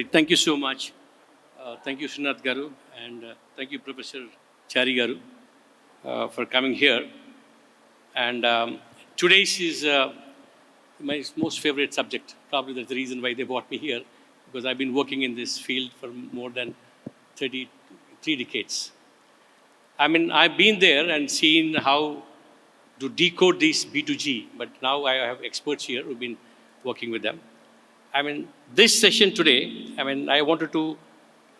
Great. Thank you so much. Thank you, Srinath Garu, and thank you, Professor Chari Garu, for coming here. And today's is my most favorite subject. Probably that's the reason why they brought me here, because I've been working in this field for more than 33 decades. I mean, I've been there and seen how to decode this B2G, but now I have experts here who've been working with them. I mean, this session today, I wanted to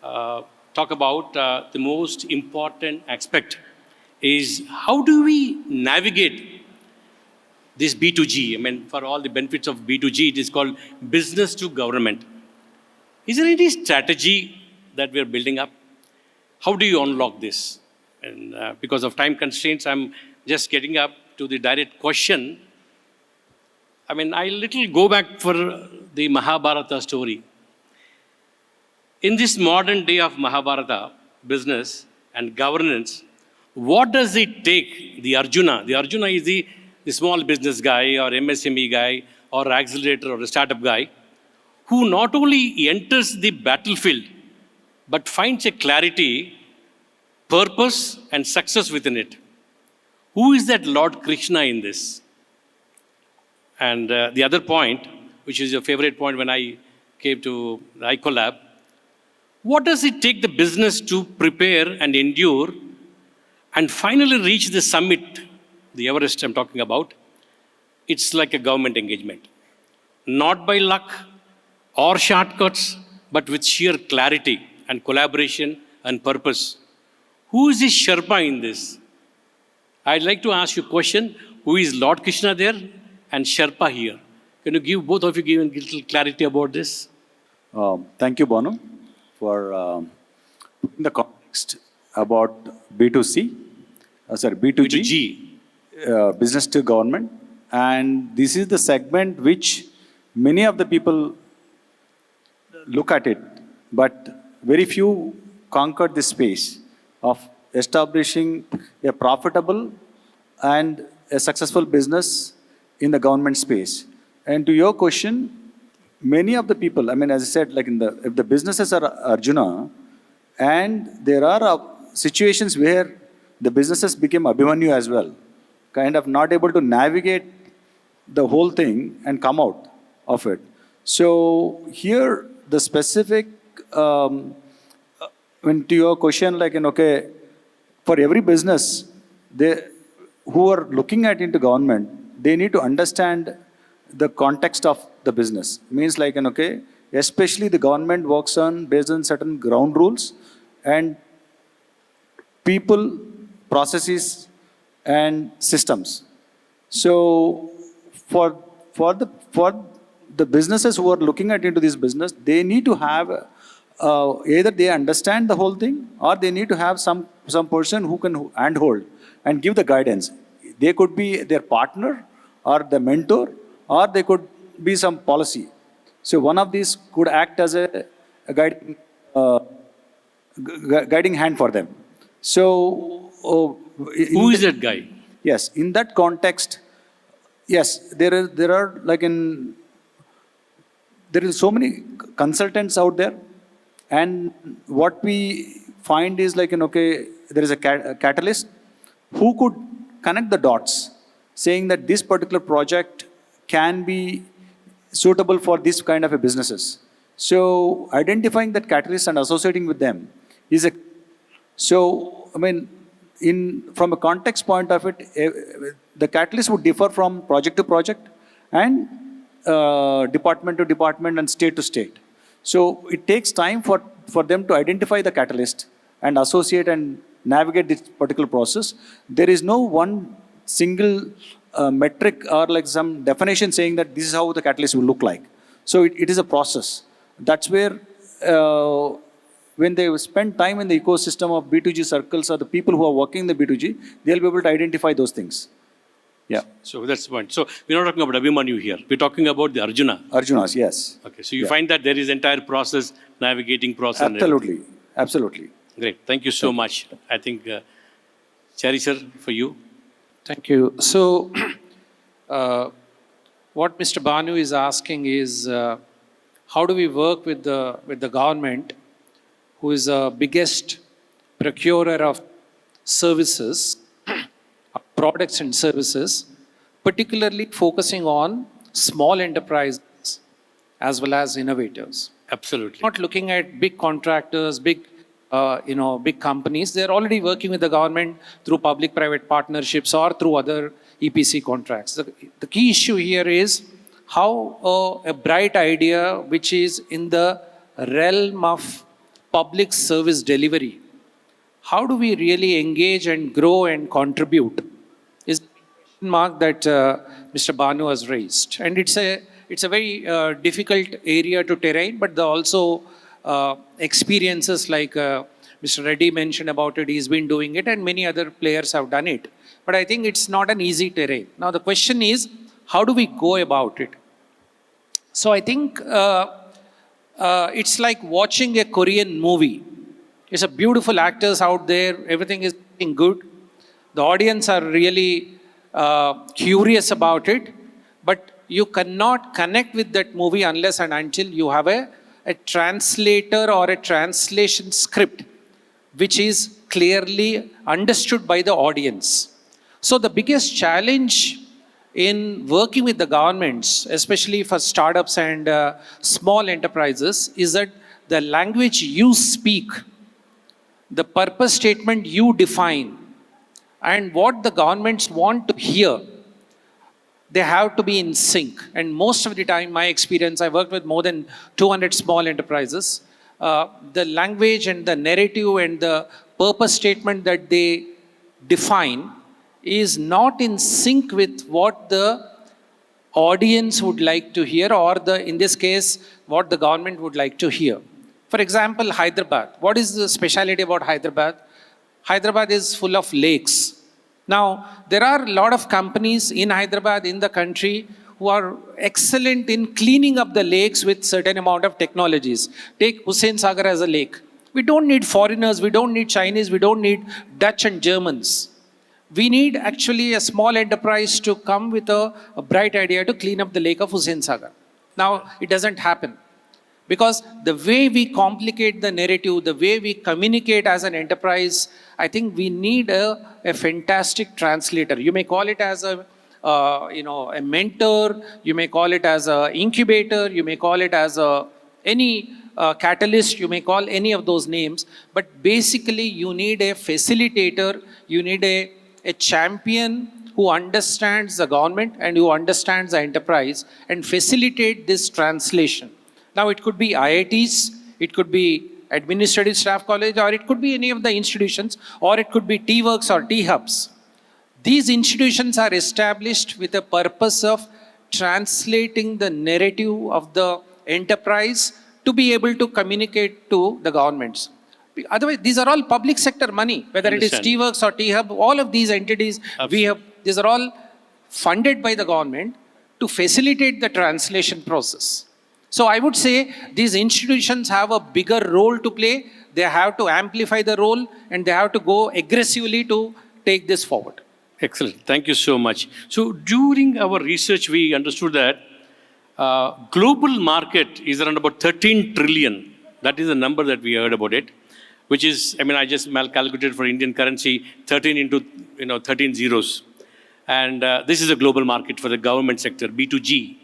talk about the most important aspect is how do we navigate this B2G? I mean, for all the benefits of B2G, it is called business to government. Is there any strategy that we are building up? How do you unlock this? And because of time constraints, I'm just getting up to the direct question. I mean, I little go back for the Mahabharata story. In this modern day of Mahabharata, business and governance, what does it take the Arjuna? The Arjuna is the small business guy or MSME guy or accelerator or a startup guy who not only enters the battlefield, but finds a clarity, purpose and success within it. Who is that Lord Krishna in this? And the other point, which is your favorite point when I came to the ICOLab, what does it take the business to prepare and endure and finally reach the summit, the Everest I'm talking about? It's like a government engagement. Not by luck or shortcuts, but with sheer clarity and collaboration and purpose. Who is this Sherpa in this? I'd like to ask you a question. Who is Lord Krishna there and Sherpa here? Can you give, both of you give a little clarity about this? Thank you, Bonu, for putting the context about B2C, B2G, business to government. And this is the segment which many of the people look at it, but very few conquered this space of establishing a profitable and a successful business in the government space. And to your question, many of the people, I mean, as I said, like if the businesses are Arjuna, and there are situations where the businesses became Abhimanyu as well, kind of not able to navigate the whole thing and come out of it. So here, the specific, when to your question, like, okay, for every business, who are looking at into government, they need to understand the context of the business. Means like, okay, especially the government works on based on certain ground rules and people, processes, and systems. So for the businesses who are looking at into this business, they need to have either they understand the whole thing or they need to have some person who can handhold and give the guidance. They could be their partner or the mentor, or they could be some policy. So one of these could act as a guiding hand for them. So who is that guy? Yes, in that context, yes, there are there is so many consultants out there, and what we find is like okay, there is a catalyst who could connect the dots, saying that this particular project can be suitable for this kind of a businesses. So identifying that catalyst and associating with them is so I mean, from a context point of it, the catalyst would differ from project to project and department to department and state to state. So it takes time for them to identify the catalyst and associate and navigate this particular process. There is no one single metric or like some definition saying that this is how the catalyst will look like. So it is a process. That's where when they spend time in the ecosystem of B2G circles or the people who are working in the B2G, they'll be able to identify those things. Yeah. So that's the point. So we're not talking about Abhimanyu here. We're talking about the Arjuna. Arjunas, yes. Okay. So you find that there is entire process, navigating process. Absolutely. Absolutely. Great. Thank you so much. I think, Chari sir, for you. Thank you. So what Mr. Banu is asking is how do we work with the government, who is the biggest procurer of services, products and services, particularly focusing on small enterprises as well as innovators. Absolutely. Not looking at big contractors, big companies. They're already working with the government through public-private partnerships or through other EPC contracts. The key issue here is how a bright idea, which is in the realm of public service delivery, how do we really engage and grow and contribute is the question mark that Mr. Banu has raised. And it's a very difficult area to terrain, but also experiences like Mr. Reddy mentioned about it, he's been doing it, and many other players have done it. But I think it's not an easy terrain. Now the question is, how do we go about it? So I think it's like watching a Korean movie. It's a beautiful actors out there. Everything is looking good. The audience are really curious about it. But you cannot connect with that movie unless and until you have a translator or a translation script which is clearly understood by the audience. So the biggest challenge in working with the governments, especially for startups and small enterprises, is that the language you speak, the purpose statement you define, and what the governments want to hear, they have to be in sync. And most of the time, my experience, I worked with more than 200 small enterprises. The language and the narrative and the purpose statement that they define is not in sync with what the audience would like to hear, or in this case, what the government would like to hear. For example, Hyderabad. What is the speciality about Hyderabad? Hyderabad is full of lakes. Now, there are a lot of companies in Hyderabad, in the country, who are excellent in cleaning up the lakes with certain amount of technologies. Take Hussain Sagar as a lake. We don't need foreigners, we don't need Chinese, we don't need Dutch and Germans. We need actually a small enterprise to come with a bright idea to clean up the lake of Hussain Sagar. Now, it doesn't happen. Because the way we complicate the narrative, the way we communicate as an enterprise, I think we need a fantastic translator. You may call it as a mentor, you may call it as an incubator, you may call it as any catalyst, you may call any of those names. But basically, you need a facilitator, you need a champion who understands the government and who understands the enterprise and facilitate this translation. Now, it could be IITs, it could be Administrative Staff College, or it could be any of the institutions, or it could be TiE Works or TiE Hubs. These institutions are established with a purpose of translating the narrative of the enterprise to be able to communicate to the governments. Otherwise, these are all public sector money, whether it is TiE Works or TiE Hub, all of these entities, these are all funded by the government to facilitate the translation process. So I would say these institutions have a bigger role to play. They have to amplify the role and they have to go aggressively to take this forward. Excellent. Thank you so much. So during our research, we understood that global market is around about 13 trillion. That is the number that we heard about it, which is, I just calculated for Indian currency, 13 into 13 zeros. And this is a global market for the government sector, B2G.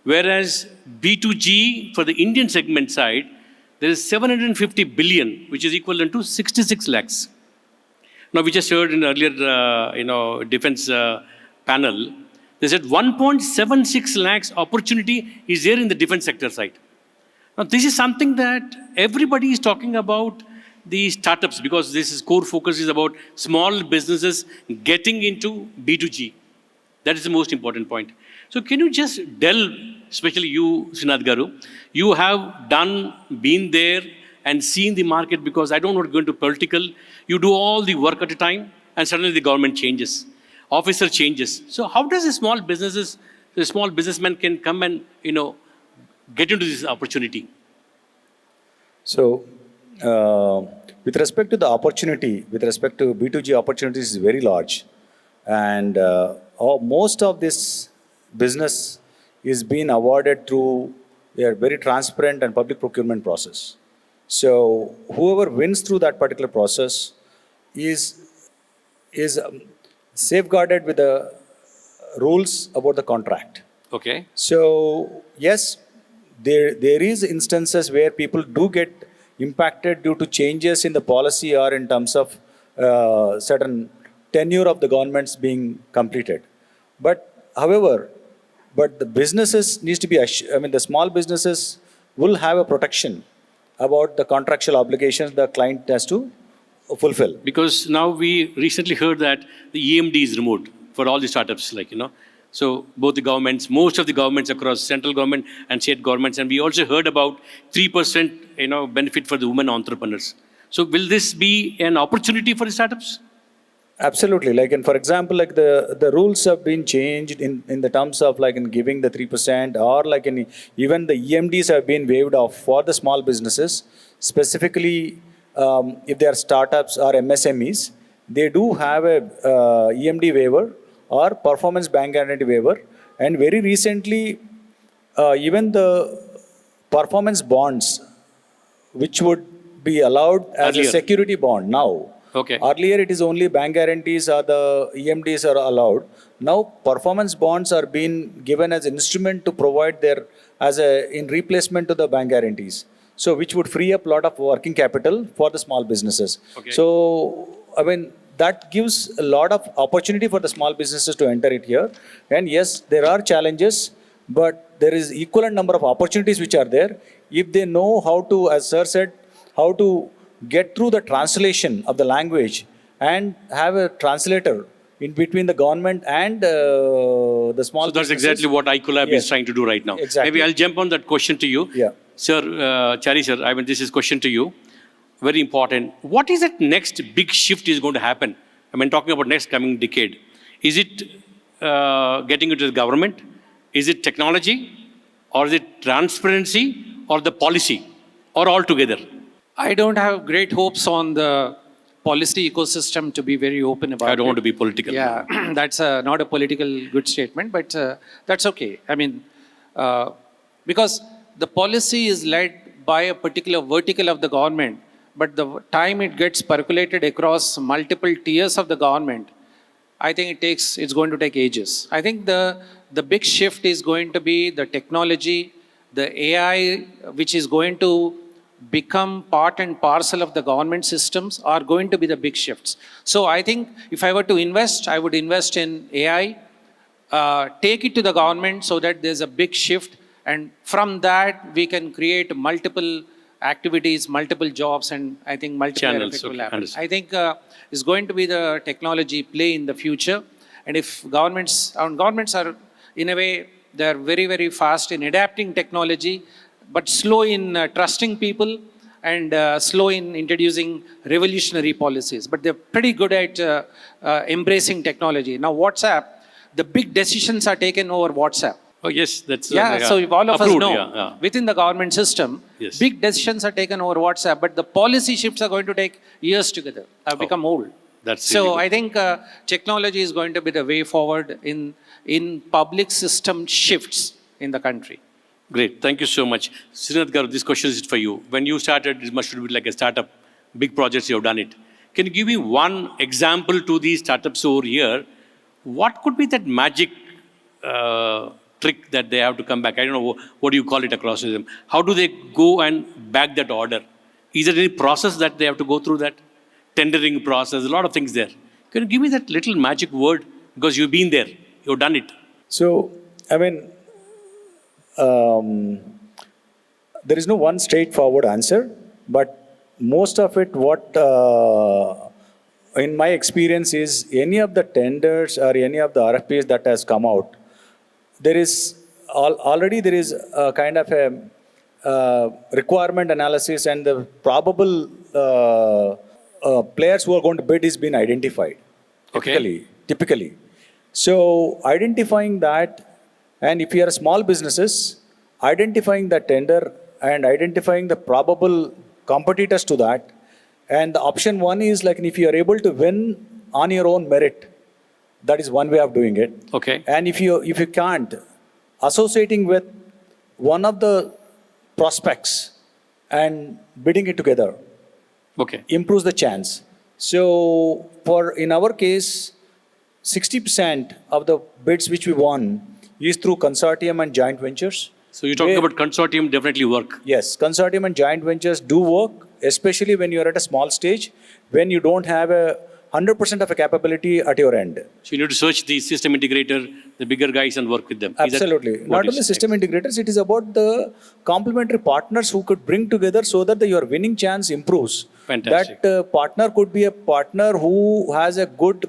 Whereas B2G, for the Indian segment side, there is 750 billion, which is equivalent to 66 lakhs. Now, we just heard in earlier, defense panel, they said 1.76 lakhs opportunity is there in the defense sector side. Now, this is something that everybody is talking about, the startups, because this core focus is about small businesses getting into B2G. That is the most important point. So can you just delve, especially you, Srinath Garu, you have been there and seen the market, because I don't want to go into political. You do all the work at a time and suddenly the government changes, officer changes. So how does the small businessman can come and, get into this opportunity? So, with respect to the opportunity, with respect to B2G opportunities is very large. And most of this business is being awarded through They are very transparent and public procurement process. So whoever wins through that particular process is safeguarded with the rules about the contract. Okay. So yes, there is instances where people do get impacted due to changes in the policy or in terms of certain tenure of the governments being completed. But however, but the businesses needs to be, the small businesses will have a protection about the contractual obligations the client has to fulfill. Because now we recently heard that the EMD is removed for all the startups, So both the governments, most of the governments across central government and state governments, and we also heard about 3%, benefit for the women entrepreneurs. So will this be an opportunity for the startups? Absolutely. For example, the rules have been changed in the terms of in giving the 3% or even the EMDs have been waived off for the small businesses. Specifically, if they are startups or MSMEs, they do have a EMD waiver or performance bank guarantee waiver. And very recently, even the performance bonds, which would be allowed as Earlier. a security bond now. Okay. Earlier, it is only bank guarantees or the EMDs are allowed. Now, performance bonds are being given as an instrument to provide in replacement to the bank guarantees. So, which would free up a lot of working capital for the small businesses. Okay. So, that gives a lot of opportunity for the small businesses to enter it here. And yes, there are challenges, but there is equivalent number of opportunities which are there. If they know how to, as Sir said, how to get through the translation of the language and have a translator in between the government and the small So that's businesses. exactly what iCollab Yes. is trying to do right now. Exactly. Maybe I'll jump on that question to you. Yeah. Sir, Chari sir, this is question to you. Very important. What is that next big shift is going to happen? Talking about next coming decade. Is it getting into the government? Is it technology? Or is it transparency? Or the policy? Or all together? I don't have great hopes on the policy ecosystem, to be very open about it. I don't want to be political. Yeah, that's not a political good statement, but that's okay. Because the policy is led by a particular vertical of the government, but the time it gets percolated across multiple tiers of the government, I think it's going to take ages. I think the big shift is going to be the technology, the AI, which is going to become part and parcel of the government systems, are going to be the big shifts. So I think if I were to invest, I would invest in AI, take it to the government so that there's a big shift, and from that we can create multiple activities, multiple jobs, and I think multiple Channels, effect will okay, happen. understood. I think it's going to be the technology play in the future, and if governments are, in a way, they're very, very fast in adapting technology, but slow in trusting people and slow in introducing revolutionary policies. But they're pretty good at embracing technology. Now, WhatsApp, the big decisions are taken over WhatsApp. Oh, yes, that's... So if all of us approved, know, within the government system, Yes. big decisions are taken over WhatsApp, but the policy shifts are going to take years together. Have become old. That's So really good. I think technology is going to be the way forward in public system shifts in the country. Great. Thank you so much. Srinath Garu, this question is for you. When you started, it must have been like a startup, big projects, you have done it. Can you give me one example to these startups over here? What could be that magic trick that they have to come back? I don't know, what do you call it across them? How do they go and back that order? Is there any process that they have to go through that? Tendering process, a lot of things there. Can you give me that little magic word? Because you've been there, you've done it. So, there is no one straightforward answer, but most of it, in my experience, is any of the tenders or any of the RFPs that has come out, there is already a kind of a requirement analysis, and the probable players who are going to bid is been identified. Okay. Typically. So identifying that, and if you are small businesses, identifying the tender and identifying the probable competitors to that. And the option one is if you are able to win on your own merit, that is one way of doing it. Okay. And if you can't, associating with one of the prospects and bidding it together Okay. improves the chance. So in our case, 60% of the bids which we won is through consortium and joint ventures. So you're talking Where- about consortium definitely work. Yes, consortium and joint ventures do work, especially when you're at a small stage, when you don't have 100% of a capability at your end. So you need to search the system integrator, the bigger guys, and work with them. Is that Absolutely. what Not you only said? system integrators, it is about the complementary partners who could bring together so that your winning chance improves. Fantastic. That partner could be a partner who has a good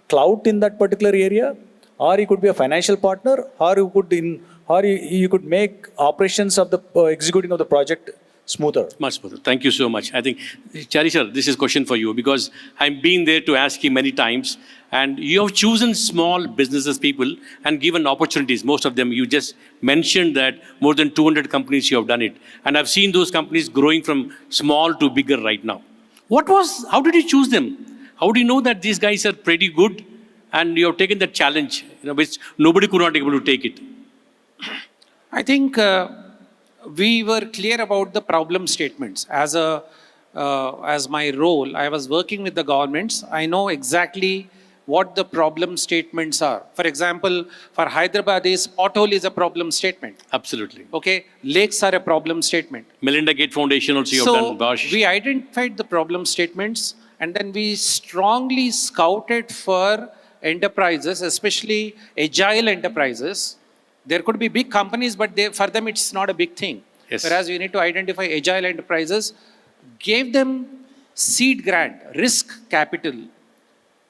clout in that particular area, or he could be a financial partner, or you could make operations of the executing of the project smoother. Much smoother. Thank you so much. I think, Chari sir, this is a question for you because I've been there to ask you many times, and you have chosen small businesses people and given opportunities. Most of them, you just mentioned that more than 200 companies you have done it, and I've seen those companies growing from small to bigger right now. How did you choose them? How do you know that these guys are pretty good, and you have taken that challenge, which nobody could not be able to take it? I think we were clear about the problem statements. As my role, I was working with the governments. I know exactly what the problem statements are. For example, for Hyderabad, pothole is a problem statement. Absolutely. Okay, lakes are a problem statement. Melinda Gates Foundation also you have done, Bosch. We identified the problem statements and then we strongly scouted for enterprises, especially agile enterprises. There could be big companies, but for them it's not a big thing. Yes. Whereas we need to identify agile enterprises, gave them seed grant, risk capital,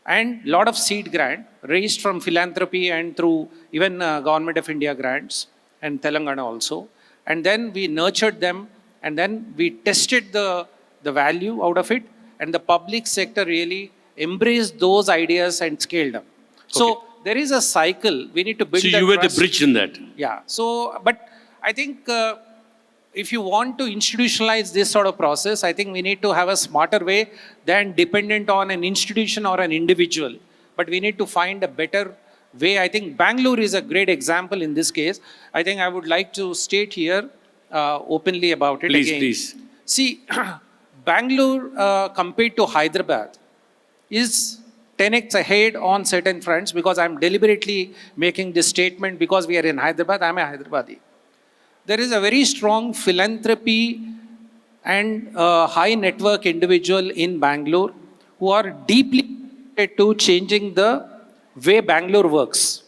and lot of seed grant raised from philanthropy and through even Government of India grants and Telangana also. And then we nurtured them and then we tested the value out of it, and the public sector really embraced those ideas and scaled up. So there is a cycle. We need to build So that you were trust. the bridge in that. Yeah. So, but I think if you want to institutionalize this sort of process, I think we need to have a smarter way than dependent on an institution or an individual. But we need to find a better way. I think Bangalore is a great example in this case. I think I would like to state here openly about it Please, again. please. See, Bangalore compared to Hyderabad is 10x ahead on certain fronts, because I'm deliberately making this statement because we are in Hyderabad. I'm a Hyderabadi. There is a very strong philanthropy and high network individual in Bangalore who are deeply committed to changing the way Bangalore works.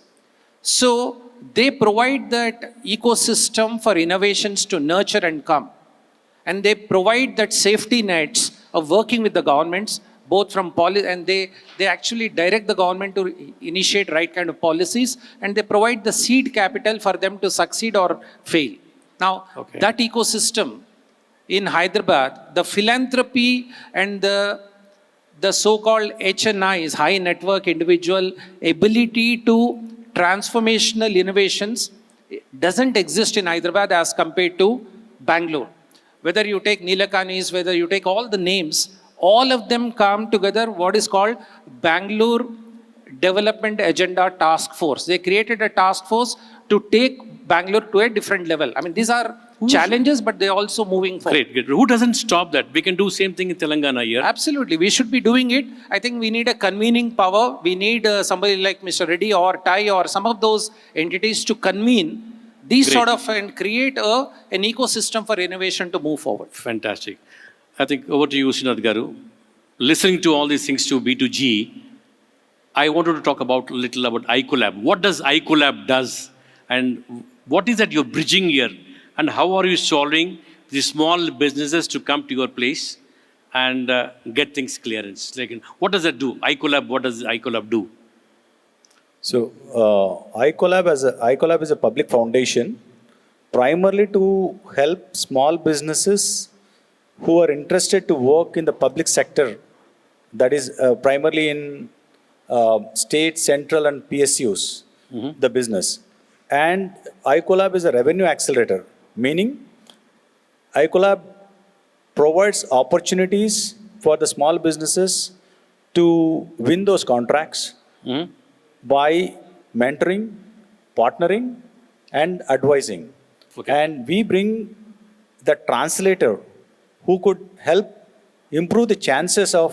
So they provide that ecosystem for innovations to nurture and come. And they provide that safety nets of working with the governments, both from policy, and they actually direct the government to initiate right kind of policies, and they provide the seed capital for them to succeed or fail. Now, that ecosystem in Hyderabad, the philanthropy and the so-called HNIs, high network individual ability to transformational innovations doesn't exist in Hyderabad as compared to Bangalore. Whether you take Nilakanis, whether you take all the names, all of them come together, what is called Bangalore Development Agenda Task Force. They created a task force to take Bangalore to a different level. I mean, these are challenges, but they're also moving forward. Great, great. Who doesn't stop that? We can do same thing in Telangana here. Absolutely. We should be doing it. I think we need a convening power. We need somebody like Mr. Reddy or TiE or some of those entities to convene these sort of and create an ecosystem for innovation to move forward. Fantastic. I think over to you, Srinath Garu. Listening to all these things to B2G, I wanted to talk about a little about iCollab. What does iCollab does, and what is that you're bridging here, and how are you solving the small businesses to come to your place and get things clearance? Like, what does that do? iCollab, what does iCollab do? So, iCollab is a public foundation primarily to help small businesses who are interested to work in the public sector, that is primarily in state, central and PSUs, the business. And iCollab is a revenue accelerator, meaning iCollab provides opportunities for the small businesses to win those contracts by mentoring, partnering and advising. And we bring the translator who could help improve the chances of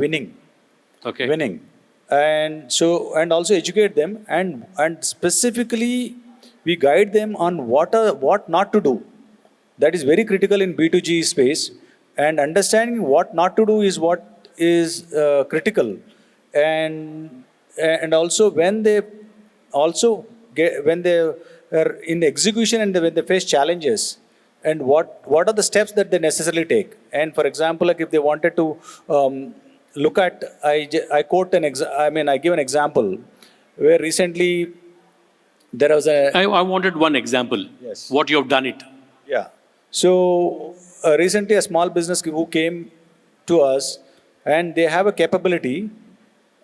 winning. Okay. Winning. And so, and also educate them, and specifically we guide them on what not to do. That is very critical in B2G space, and understanding what not to do is what is critical. And also when they are in execution, and when they face challenges, and what are the steps that they necessarily take. And for example, like if they wanted to look at, I quote I give an example where recently there was I wanted one example. Yes. What you have done it. Yeah. So recently a small business who came to us, and they have a capability,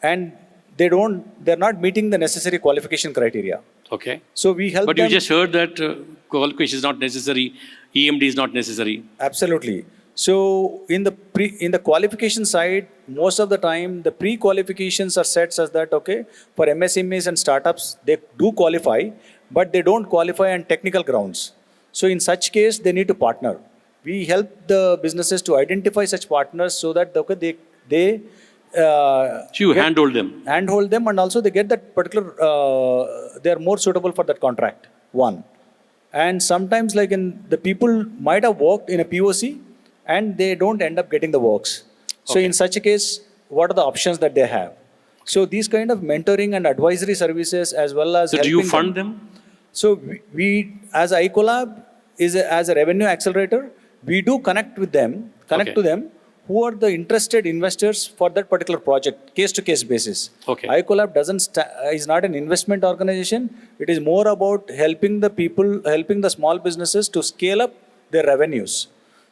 and they're not meeting the necessary qualification criteria. Okay. So we help But them. you just heard that qualification is not necessary, EMD is not necessary. Absolutely. So in the qualification side, most of the time the pre-qualifications are set such that, okay, for MSMEs and startups, they do qualify, but they don't qualify on technical grounds. So in such case, they need to partner. We help the businesses to identify such partners so that, okay, they So you handhold them. handhold them, and also they get that particular, they are more suitable for that contract, one. And sometimes like the people might have worked in a POC and they don't end up getting the works. So Okay. in such a case, what are the options that they have? So these kind of mentoring and advisory services, as well as So do you helping fund them? So we as iCollab as a revenue accelerator, we do connect Okay. to them who are the interested investors for that particular project, case to case basis. Okay. iCollab is not an investment organization. It is more about helping the small businesses to scale up their revenues.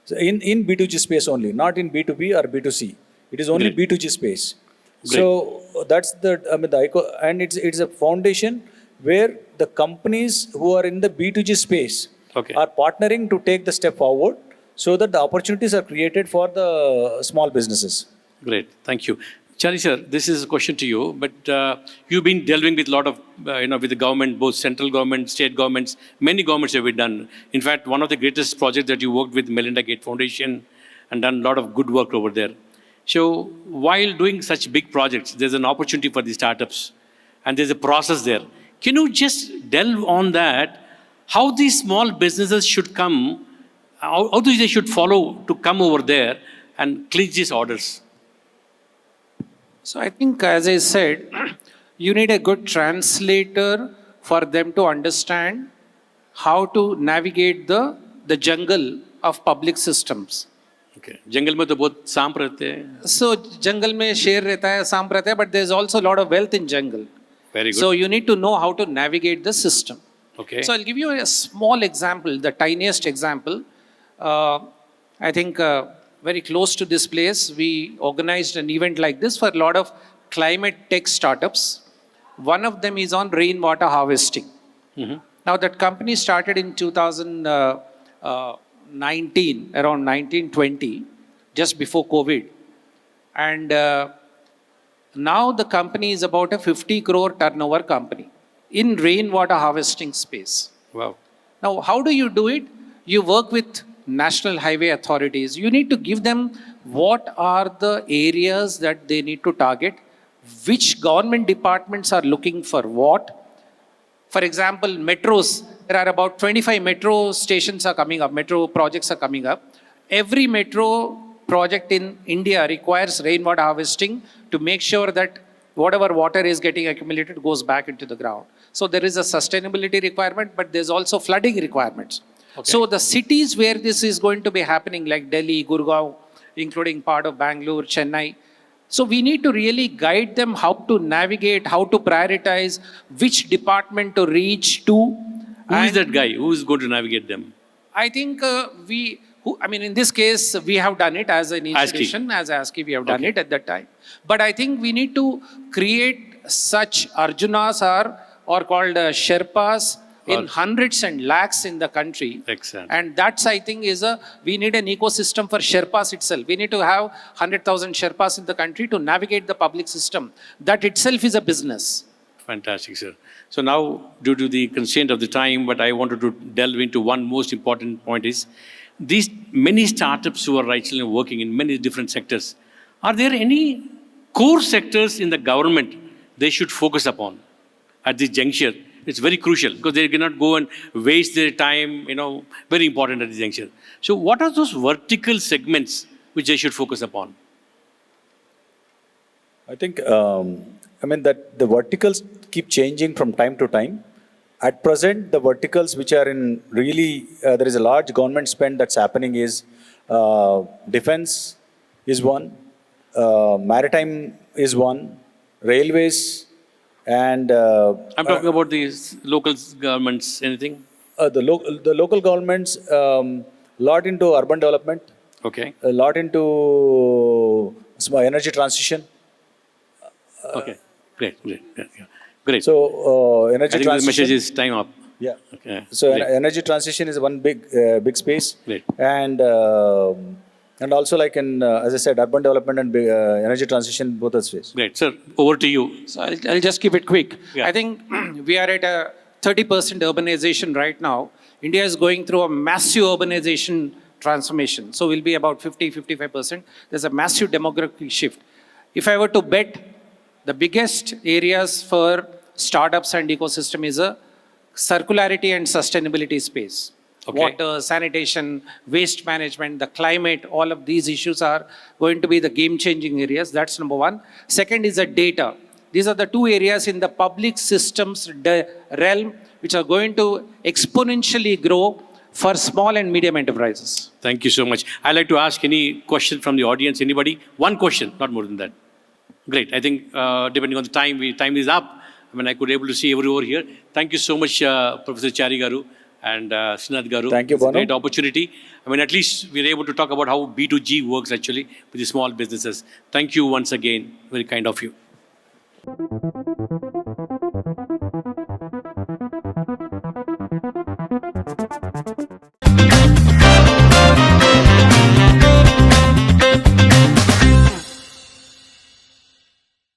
So in B2G space only, not in B2B or B2C. It is only Great. B2G space. Great. So that's and it's a foundation where the companies who are in the B2G space Okay. are partnering to take the step forward, so that the opportunities are created for the small businesses. Great, thank you. Chari sir, this is a question to you, but you've been delving with a lot of, with the government, both central government, state governments, many governments have been done. In fact, one of the greatest projects that you worked with Melinda Gates Foundation and done a lot of good work over there. So while doing such big projects, there's an opportunity for the startups, and there's a process there. Can you just delve on that, how these small businesses should come, how they should follow to come over there and clinch these orders? So I think, as I said, you need a good translator for them to understand how to navigate the jungle of public systems. Okay. जंगल में तो बहुत सांप रहते हैं. So jungle में शेर रहता है, सांप रहता है, but there's also a lot of wealth in jungle. Very good. So you need to know how to navigate the system. Okay. So I'll give you a small example, the tiniest example. I think very close to this place, we organized an event like this for a lot of climate tech startups. One of them is on rainwater harvesting. Mm-hmm. Now that company started in 2019, around 1920, just before COVID. And now the company is about a 50 crore turnover company in rainwater harvesting space. Wow. Now, how do you do it? You work with national highway authorities. You need to give them what are the areas that they need to target, which government departments are looking for what. For example, metros, there are about 25 metro stations are coming up, metro projects are coming up. Every metro project in India requires rainwater harvesting to make sure that whatever water is getting accumulated goes back into the ground. So there is a sustainability requirement, but there's also flooding requirements. Okay. So the cities where this is going to be happening, like Delhi, Gurgaon, including part of Bangalore, Chennai, so we need to really guide them how to navigate, how to prioritize, which department to reach to. Who is that guy? Who is going to navigate them? I think in this case, we have done it as an institution, as ASCII, we have done it at that time. But I think we need to create such Arjunas or called Sherpas in hundreds and lakhs in the country. Excellent. And that's, I think, we need an ecosystem for Sherpas itself. We need to have 100,000 Sherpas in the country to navigate the public system. That itself is a business. Fantastic, sir. So now, due to the constraint of the time, but I wanted to delve into one most important point is, these many startups who are actually working in many different sectors, are there any core sectors in the government they should focus upon at this juncture? It's very crucial because they cannot go and waste their time, very important at this juncture. So what are those vertical segments which they should focus upon? I think, that the verticals keep changing from time to time. At present, the verticals which are in really, there is a large government spend that's happening is defense is one, maritime is one, railways, and I'm talking about these local governments, anything? the local governments, lot into urban development, Okay. a lot into energy transition. Okay. Great. Yeah. Great. So I energy think the transition. message is time up. Yeah. Okay. So Great. energy transition is one big space. Great. And also like in as I said, urban development and energy transition, both are space. Great. Sir, over to you. So I'll just keep it quick. Yeah. I think we are at a 30% urbanization right now. India is going through a massive urbanization transformation. So we'll be about 55%. There's a massive demographic shift. If I were to bet, the biggest areas for startups and ecosystem is a circularity and sustainability space. Okay. Water, sanitation, waste management, the climate, all of these issues are going to be the game-changing areas. That's number one. Second is the data. These are the two areas in the public systems realm which are going to exponentially grow for small and medium enterprises. Thank you so much. I'd like to ask any question from the audience. Anybody? One question, not more than that. Great. I think depending on the time, time is up. I could able to see everyone here. Thank you so much, Professor Chari Garu and Srinath Garu. Thank you, It's a Banu. great opportunity. At least we're able to talk about how B2G works actually with the small businesses. Thank you once again. Very kind of you.